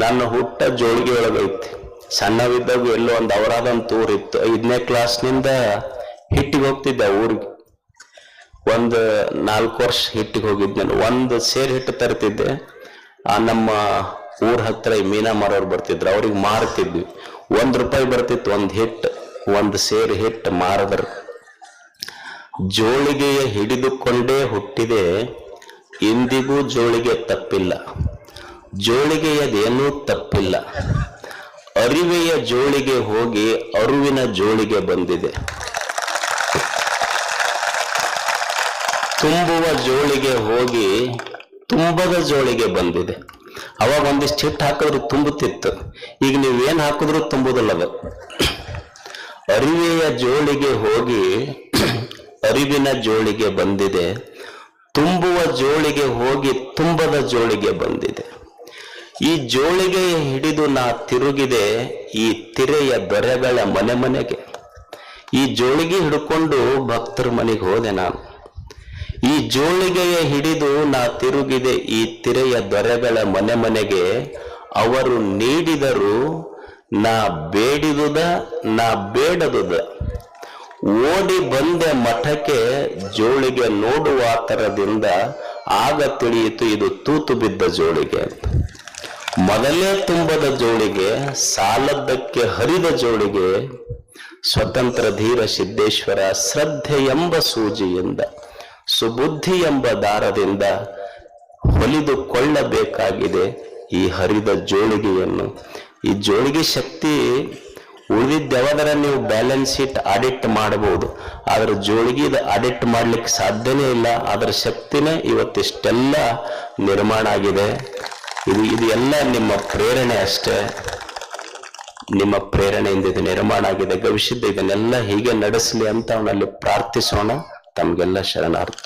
ನನ್ನ ಹುಟ್ಟ ಜೋಳಿಗೆ ಒಳಗೈತಿ. ಸಣ್ಣವಿದ್ದಾಗ ಎಲ್ಲೋ ಒಂದು ಅವರಾದಂತ ಊರಿತ್ತು. 5ನೇ ಕ್ಲಾಸ್ನಿಂದ ಹಿಟ್ಟಿಗೆ ಹೋಗ್ತಿದ್ದೆ ಊರಿಗೆ. ಒಂದು 4 ವರ್ಷ ಹಿಟ್ಟಿಗೆ ಹೋಗಿದ್ದೆ ನಾನು. ಒಂದು ಸೇರ್ ಹಿಟ್ಟು ತರ್ತಿದ್ದೆ. ನಮ್ಮ ಊರ ಹತ್ರ ಮೀನಾ ಮಾರೋರು ಬರ್ತಿದ್ರು, ಅವ್ರಿಗೆ ಮಾರ್ತಿದ್ವಿ. ₹1 ಬರ್ತಿತ್ತು ಒಂದು ಹಿಟ್ಟು, ಒಂದು ಸೇರ್ ಹಿಟ್ಟು ಮಾರದ್ರು. ಜೋಳಿಗೆಯ ಹಿಡಿದುಕೊಂಡೇ ಹುಟ್ಟಿದೆ, ಇಂದಿಗೂ ಜೋಳಿಗೆ ತಪ್ಪಿಲ್ಲ. ಜೋಳಿಗೆಯದೇನೂ ತಪ್ಪಿಲ್ಲ. ಅರಿವೆಯ ಜೋಳಿಗೆ ಹೋಗಿ ಅರುವಿನ ಜೋಳಿಗೆ ಬಂದಿದೆ. ತುಂಬುವ ಜೋಳಿಗೆ ಹೋಗಿ ತುಂಬದ ಜೋಳಿಗೆ ಬಂದಿದೆ. ಅವಾಗ ಒಂದಿಷ್ಟು ಹಿಟ್ಟು ಹಾಕಿದ್ರು ತುಂಬುತ್ತಿತ್ತು, ಈಗ ನೀವೇನ್ ಹಾಕಿದ್ರು ತುಂಬುದಿಲ್ಲದು. ಅರಿವೆಯ ಜೋಳಿಗೆ ಹೋಗಿ ಅರಿವಿನ ಜೋಳಿಗೆ ಬಂದಿದೆ. ತುಂಬುವ ಜೋಳಿಗೆ ಹೋಗಿ ತುಂಬದ ಜೋಳಿಗೆ ಬಂದಿದೆ. ಈ ಜೋಳಿಗೆ ಹಿಡಿದು ನಾ ತಿರುಗಿದೆ ಈ ತಿರೆಯ ದೊರೆಗಳ ಮನೆ ಮನೆಗೆ. ಈ ಜೋಳಿಗೆ ಹಿಡ್ಕೊಂಡು ಭಕ್ತರ ಮನೆಗೆ ಹೋದೆ ನಾನು. ಈ ಜೋಳಿಗೆಯ ಹಿಡಿದು ನಾ ತಿರುಗಿದೆ ಈ ತಿರೆಯ ದೊರೆಗಳ ಮನೆ ಮನೆಗೆ. ಅವರು ನೀಡಿದರು ನಾ ಬೇಡಿದುದ ನಾ ಬೇಡದುದ. ಓಡಿ ಬಂದೆ ಮಠಕ್ಕೆ ಜೋಳಿಗೆ ನೋಡುವ ತರದಿಂದ. ಆಗ ತಿಳಿಯಿತು ಇದು ತೂತು ಬಿದ್ದ ಜೋಳಿಗೆ. ಮೊದಲೇ ತುಂಬದ ಜೋಳಿಗೆ, ಸಾಲದ್ದಕ್ಕೆ ಹರಿದ ಜೋಳಿಗೆ. ಸ್ವತಂತ್ರ ಧೀರ ಸಿದ್ದೇಶ್ವರ ಶ್ರದ್ಧೆ ಎಂಬ ಸೂಜಿಯಿಂದ, ಸುಬುದ್ಧಿ ಎಂಬ ದಾರದಿಂದ ಹೊಲಿದುಕೊಳ್ಳಬೇಕಾಗಿದೆ ಈ ಹರಿದ ಜೋಳಿಗೆಯನ್ನು. ಈ ಜೋಳಿಗೆ ಶಕ್ತಿ ಉಳಿದಿದ್ದೆವದರ ನೀವು ಬ್ಯಾಲೆನ್ಸ್ ಶೀಟ್ ಆಡಿಟ್ ಮಾಡಬಹುದು, ಆದ್ರೆ ಜೋಳಿಗೆದ ಆಡಿಟ್ ಮಾಡ್ಲಿಕ್ಕೆ ಸಾಧ್ಯನೇ ಇಲ್ಲ. ಅದರ ಶಕ್ತಿನೇ ಇವತ್ತಿಷ್ಟೆಲ್ಲ ನಿರ್ಮಾಣ ಆಗಿದೆ. ಇದು ಎಲ್ಲ ನಿಮ್ಮ ಪ್ರೇರಣೆ ಅಷ್ಟೇ. ನಿಮ್ಮ ಪ್ರೇರಣೆಯಿಂದ ಇದು ನಿರ್ಮಾಣ ಆಗಿದೆ. ಗವಿಸಿದ್ಧ ಇದನ್ನೆಲ್ಲ ಹೀಗೆ ನಡೆಸಲಿ ಅಂತ ಅವನಲ್ಲಿ ಪ್ರಾರ್ಥಿಸೋಣ. ತಮಗೆಲ್ಲ ಶರಣಾರ್ಥ.